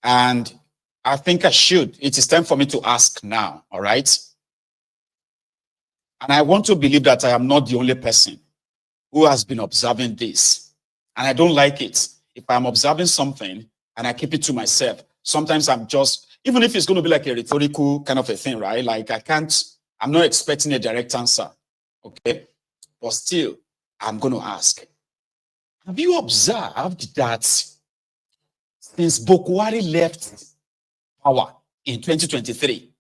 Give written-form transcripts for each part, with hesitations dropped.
And I think I should. It is time for me to ask now, all right? And I want to believe that I am not the only person who has been observing this. And I don't like it. If I'm observing something and I keep it to myself, sometimes I'm just, even if it's going to be like a rhetorical kind of a thing, right? Like I'm not expecting a direct answer, okay? But still, I'm going to ask. Have you observed that since Buhari left power in 2023,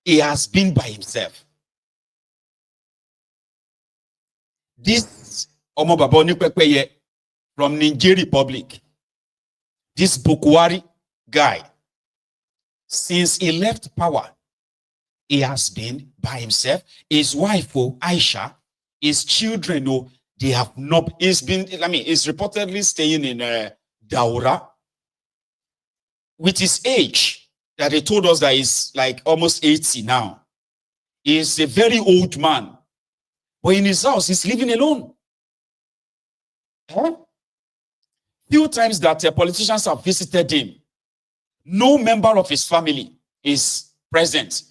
he has been by himself? This Omobaboni Pepeye from Niger Republic, this Buhari guy, since he left power, he has been by himself. His wife, Aisha, his children, they have not, he's reportedly staying in Daura with his age that they told us that he's like almost 80 now. He's a very old man. But in his house, he's living alone. Few times that politicians have visited him, no member of his family is present.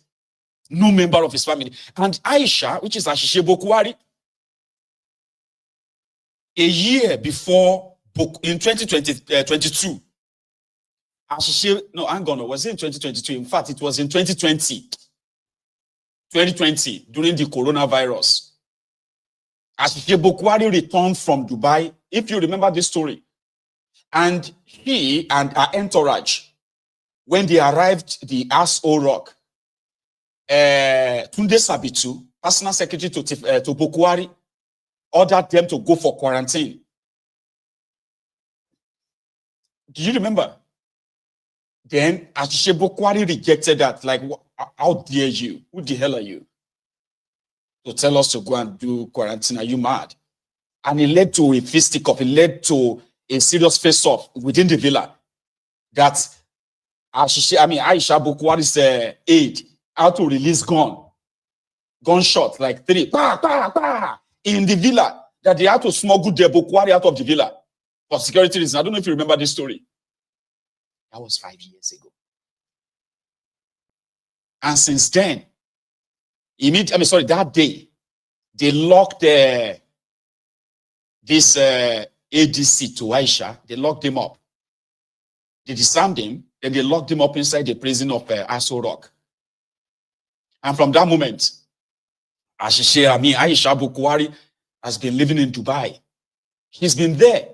No member of his family. And Aisha, which is Ashishe Buhari, a year before, in 2022, Ashishe, no, hang on, was it in 2022? In fact, it was in 2020. 2020, during the coronavirus. Ashishe Buhari returned from Dubai, if you remember this story. And he and her entourage, when they arrived the Aso Rock, Tunde Sabitu, personal secretary to Buhari, ordered them to go for quarantine. Do you remember? Then Ashishe Buhari rejected that. Like, how dare you? Who the hell are you to tell us to go and do quarantine? Are you mad? And it led to a fisticuff. It led to a serious face-off within the villa. That Aisha Buhari's aide had to release gunshot, like 3, in the villa, that they had to smuggle the Buhari out of the villa for security reasons. I don't know if you remember this story. That was 5 years ago. And since then, that day, they locked this ADC to Aisha. They locked him up. They disarmed him. Then they locked him up inside the prison of Aso Rock. And from that moment, Aisha Buhari has been living in Dubai. He's been there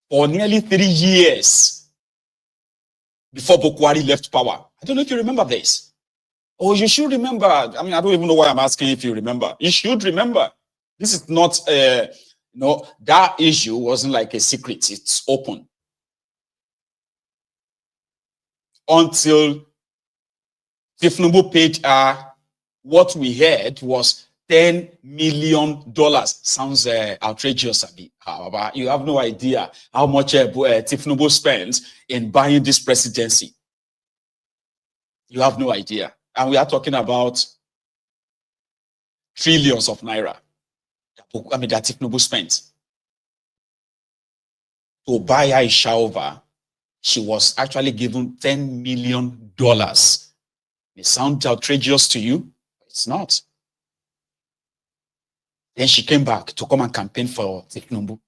for nearly 3 years before Buhari left power. I don't know if you remember this. Oh, you should remember. I don't even know why I'm asking if you remember. You should remember. This is not, that issue wasn't like a secret. It's open. Until Tifnubu paid what we heard was $10 million. Sounds outrageous, Abi. However, you have no idea how much Tifnubu spent in buying this presidency. You have no idea. And we are talking about trillions of naira. That Tifnubu spent to buy Aisha over. She was actually given $10 million. It sounds outrageous to you? It's not. Then she came back to come and campaign for Tifnubu.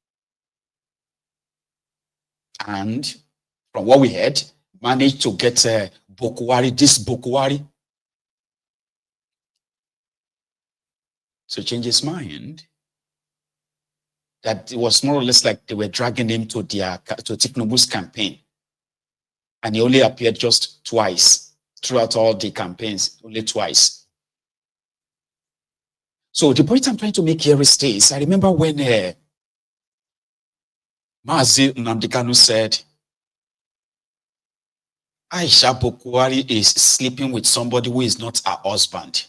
And from what we heard, managed to get this Buhari, to change his mind. That it was more or less like they were dragging him to Tifnubu's campaign. And he only appeared just twice throughout all the campaigns, only twice. So the point I'm trying to make here is this. I remember when Mazi Nnamdi Kanu said, Aisha Buhari is sleeping with somebody who is not her husband.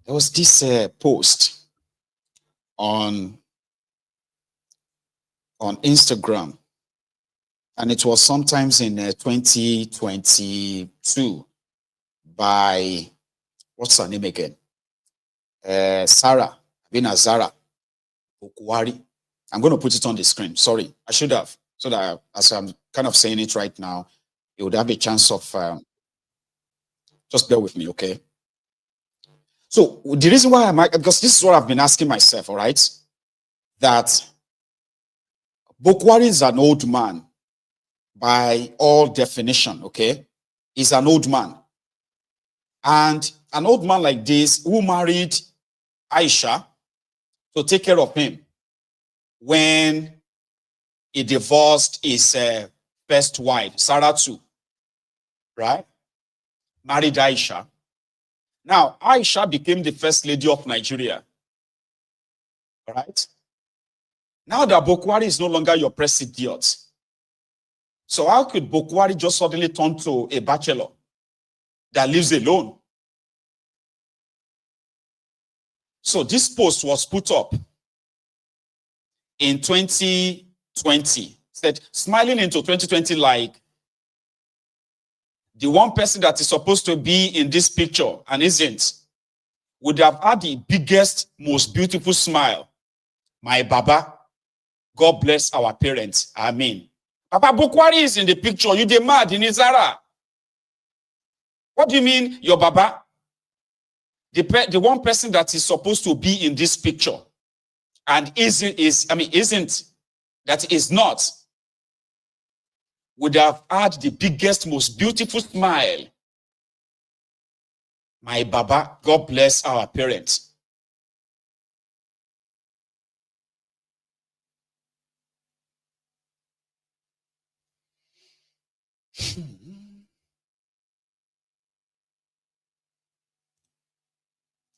There was this post on Instagram, and it was sometimes in 2022 by, what's her name again? Zara Buhari. I'm going to put it on the screen. Sorry, I should have. so that as I'm kind of saying it right now, you would have a chance of, just bear with me, okay? So the reason why because this is what I've been asking myself, all right? That Buhari is an old man by all definition, okay? He's an old man. And an old man like this who married Aisha to take care of him when he divorced his first wife, Saratu, right? Married Aisha. Now, Aisha became the first lady of Nigeria, right? Now that Buhari is no longer your president, so how could Buhari just suddenly turn to a bachelor that lives alone? So this post was put up in 2020, said smiling into 2020 like the one person that is supposed to be in this picture and isn't would have had the biggest, most beautiful smile. My Baba, God bless our parents. Amen. Papa Buhari is in the picture. You dey mad in Izara. What do you mean, your Baba? The one person that is supposed to be in this picture and isn't, that is not, would have had the biggest, most beautiful smile. My Baba, God bless our parents.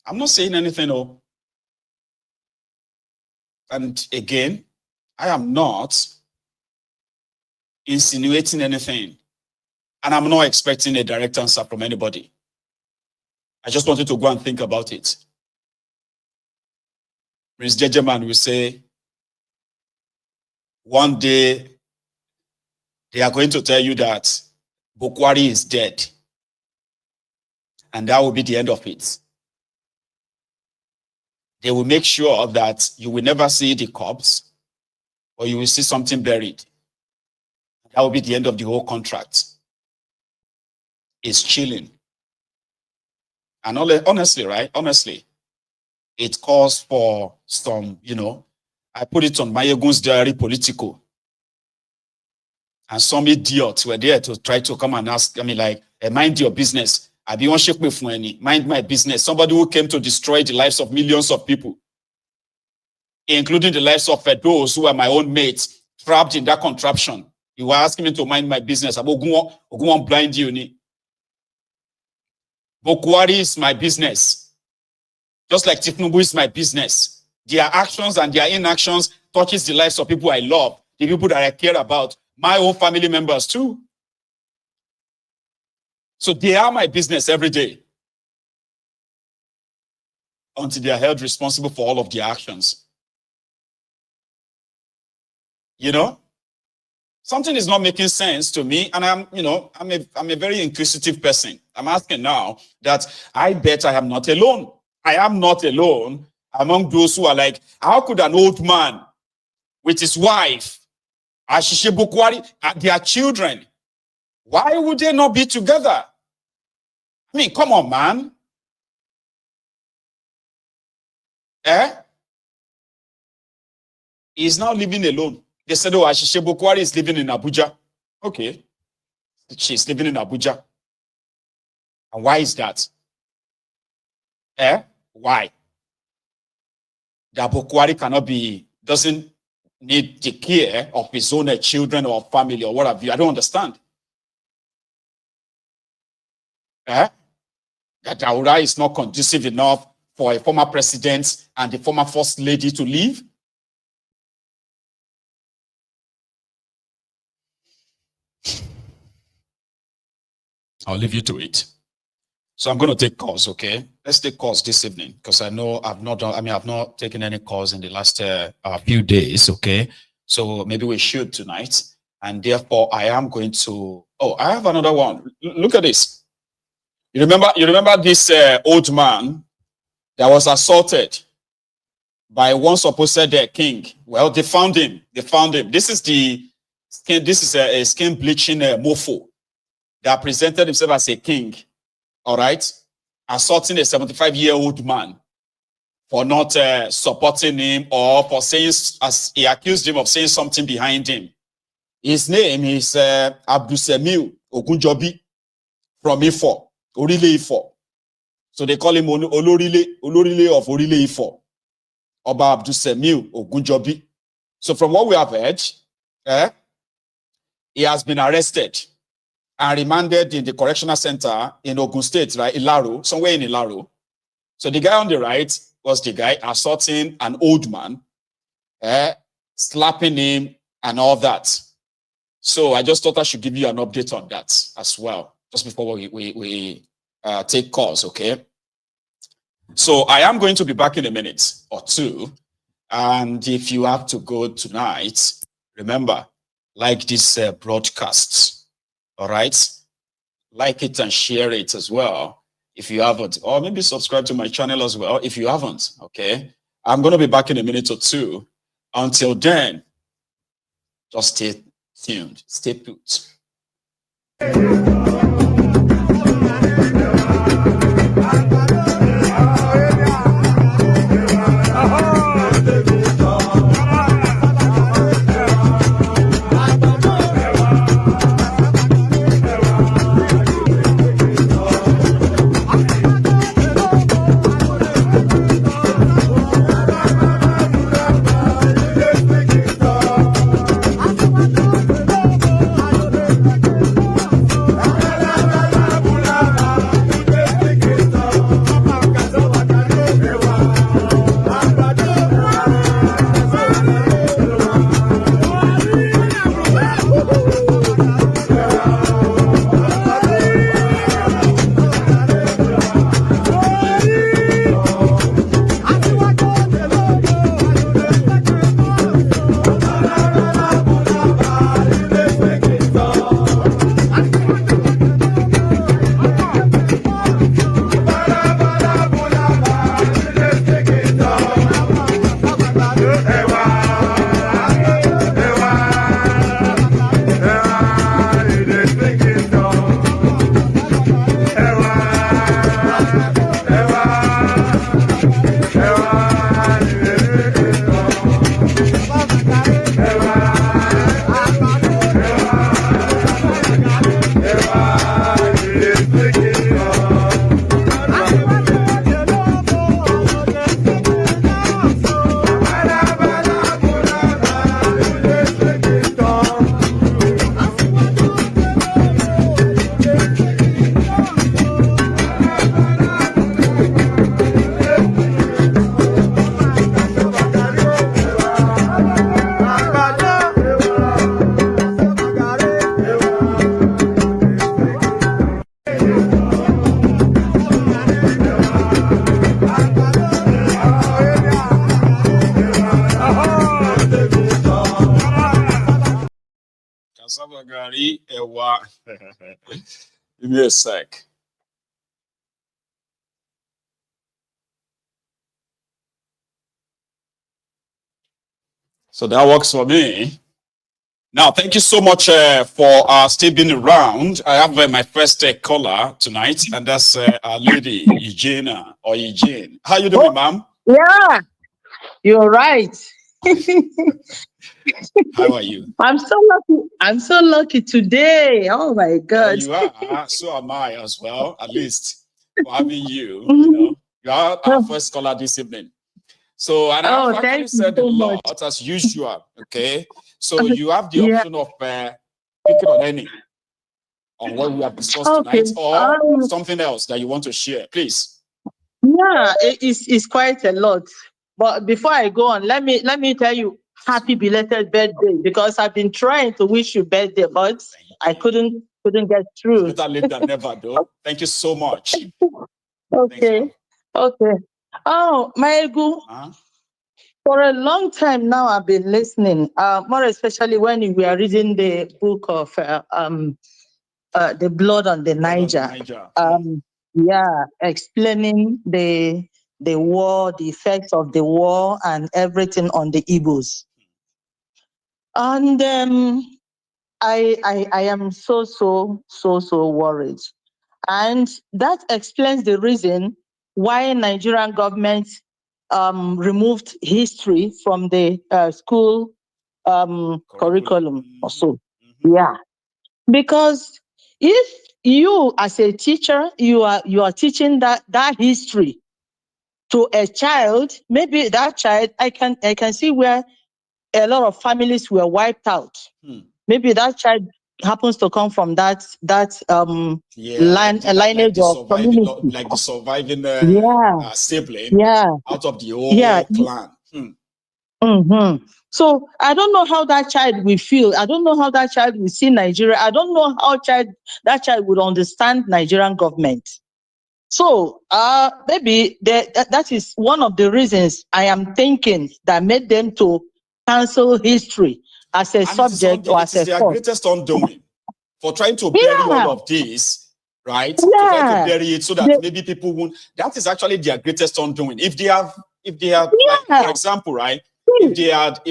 I'm not saying anything, oh. And again, I am not insinuating anything. And I'm not expecting a direct answer from anybody. I just wanted to go and think about it. Prince Jejeman will say, one day they are going to tell you that Buhari is dead. And that will be the end of it. They will make sure that you will never see the corpse or you will see something buried. That will be the end of the whole contract. It's chilling. And honestly, right? Honestly, it calls for some, I put it on Mayegun's diary political. And some idiots were there to try to come and ask, mind your business. I be on shake me for any, mind my business. Somebody who came to destroy the lives of millions of people, including the lives of those who are my own mates, trapped in that contraption. You were asking me to mind my business. I'm going to blind you. Buhari is my business. Just like Tinubu is my business. Their actions and their inactions touches the lives of people I love, the people that I care about, my own family members too. So they are my business every day until they are held responsible for all of their actions. Something is not making sense to me, and I'm a very inquisitive person. I'm asking now that I bet I am not alone. I am not alone among those who are like, how could an old man with his wife, Ashishe Buhari, their children, why would they not be together? I mean, come on, man. He's now living alone. They said, oh, Ashishe Buhari is living in Abuja. Okay. She's living in Abuja. And why is that? Why? That Buhari doesn't need the care of his own children or family or what have you. I don't understand. That Daura is not conducive enough for a former president and the former first lady to live. I'll leave you to it. So I'm going to take calls, okay? Let's take calls this evening because I know I've not taken any calls in the last few days, okay? So maybe we should tonight. And therefore, I am going to... Oh, I have another one. Look at this. You remember this old man that was assaulted by one supposed king? Well, they found him. This is the This is a skin bleaching mofo that presented himself as a king. All right, assaulting a 75-year-old man for not supporting him or for saying, as he accused him of saying something behind him. His name is Abdulsemil Ogunjobi from Ifo, Orile Ifo. So they call him Olorile of Orile Ifo, Oba Abdulsemil Ogunjobi. So from what we have heard, he has been arrested and remanded in the correctional center in Ogun State, right? Ilaro, somewhere in Ilaro. So the guy on the right was the guy assaulting an old man, slapping him and all that. So I just thought I should give you an update on that as well, just before we take calls, okay? So I am going to be back in a minute or two. And if you have to go tonight, remember, like this broadcast, all right? Like it and share it as well if you haven't, or maybe subscribe to my channel as well if you haven't, okay? I'm going to be back in a minute or two. Until then, just stay tuned, stay put. Gari, Ewa. Give me a sec. So that works for me. Now, thank you so much for still being around. I have my first caller tonight, and that's our lady, Eugenia, or Eugene. How you doing, ma'am? Yeah, you're right. How are you? I'm so lucky. I'm so lucky today. Oh my God. You are. So am I as well, at least for having you. You know, you are our first caller this evening. So, and I've actually said a lot as usual. Okay. So you have the option of picking on any on what we have discussed tonight, or something else that you want to share, please. Yeah, it's quite a lot. But before I go on, let me tell you happy belated birthday, because I've been trying to wish you birthday, but I couldn't get through. It's better late than never, though. Thank you so much. Okay. Thanks, okay. Oh, Maegu. For a long time now, I've been listening. More especially when we are reading the book of the blood on the Niger. Yeah, explaining the war, the effects of the war, and everything on the Igbos. And I am so worried. And that explains the reason why Nigerian government removed history from the school curriculum or so. Yeah, because if you as a teacher you are teaching that history to a child, maybe that child, I can see where a lot of families were wiped out. Maybe that child happens to come from that lineage of community. like the surviving Yeah, sibling yeah, out of the yeah. whole clan. So I don't know how that child will feel. I don't know how that child will see Nigeria. I don't know how that child would understand Nigerian government. So maybe that is one of the reasons I am thinking that made them to cancel history as a And subject or as it is a their course. greatest undoing for trying to bury all Yeah, of this, right? To try to yeah, bury it so that the- maybe people won't. That is actually their greatest undoing. If they have, like, for yeah. example, right? If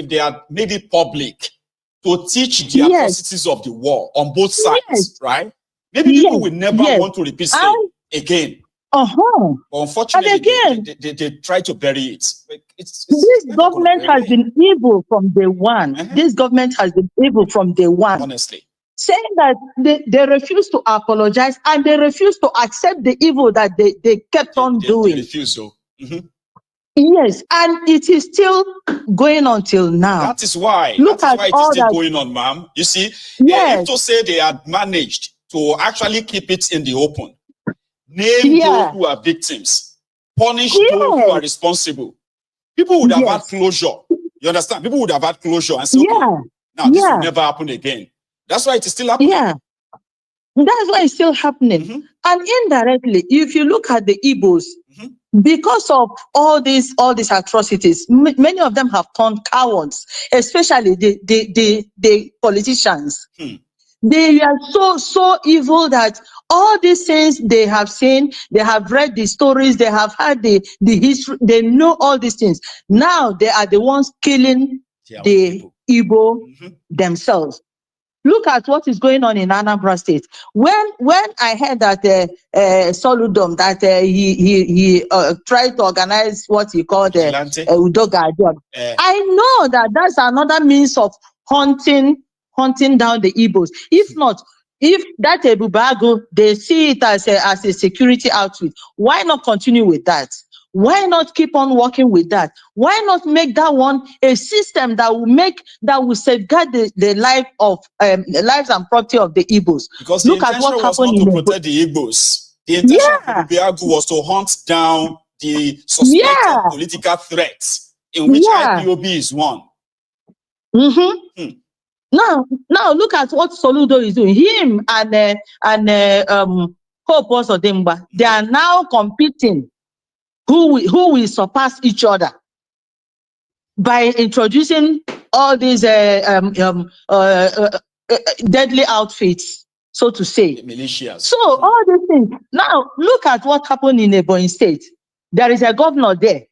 they had made it public to teach the Yes, atrocities of the war on both yes, sides, right? Maybe people yes, will never yes. want to repeat same And again. uh-huh. But And unfortunately, again, they try to bury it. It's this never going to government go has away. been evil from day one. This government has been evil from day one. Honestly. Saying that they refuse to apologize and they refuse to accept the evil that they kept on They doing. refuse so. Yes, and it is still going until now. That is why Look at it is all still that. going on, ma'am. You see, Yes, if to say they had managed to actually keep it in the open, name those yeah, who are victims, punish those who yes, are responsible, people would have had yes, closure. You understand? People would have had closure and say, okay, yeah, now this will yeah, never happen again. That's why it is still happening. yeah. That's why it's still happening. And indirectly, if you look at the Igbos, because of all these atrocities, many of them have turned cowards, especially the politicians. They are so evil that all these things they have seen, they have read the stories, they have had the history, they know all these things. Now they are the ones killing the Igbo themselves. Look at what is going on in Anambra State. When I heard that Soludom, that he tried to organize what he called Udoga Ajod, I know that that's another means of hunting down the Igbos. If not, if that Ebubago, they see it as a security outfit, why not continue with that? Why not keep on working with that? Why not make that one a system that will safeguard the lives and property of the Igbos? Because Look at what was happened not in to protect the Igbos. The intention of Ebubeagu was to hunt down the suspected political threats, in which IPOB is one. Now look at what Soludo is doing. Him and Hope Osodimba, they are now competing who will surpass each other by introducing all these deadly outfits, so to say. Militias. So all these things. Now look at what happened in Ebonyi State. There is a governor there.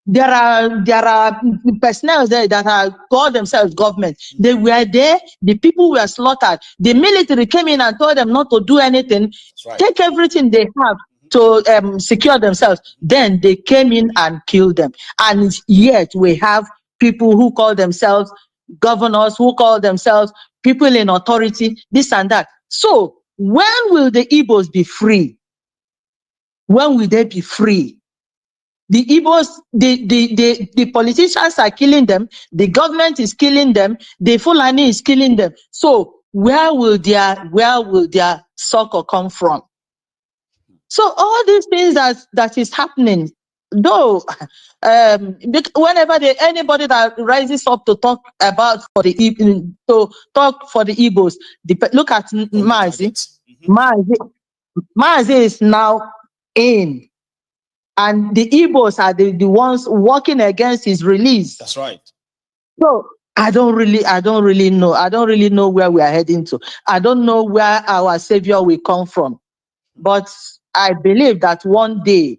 There are personnel there that are called themselves government. They were there. The people were slaughtered. The military came in and told them not to do anything. Take everything they have to secure themselves. Then they came in and killed them. And yet we have people who call themselves governors, who call themselves people in authority, this and that. So when will the Igbos be free? When will they be free? The Igbos, the politicians are killing them. The government is killing them. The Fulani is killing them. So where will their succor come from? So all these things that is happening, though, whenever anybody that rises up to talk for the Igbos, look at Mazi. Mazi is now in. And the Igbos are the ones working against his release. That's right. So I don't really know. I don't really know where we are heading to. I don't know where our savior will come from. But I believe that one day,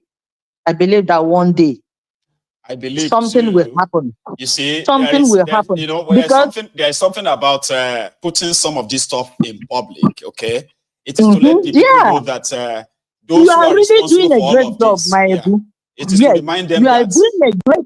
I believe something will happen. You see, something will happen. You know, because there's something about putting some of this stuff in public. Okay, it is to let the people know that those you who are are really responsible doing for a all great of job, this, my yeah, Ebu. it is to Yes, remind them you are that doing a great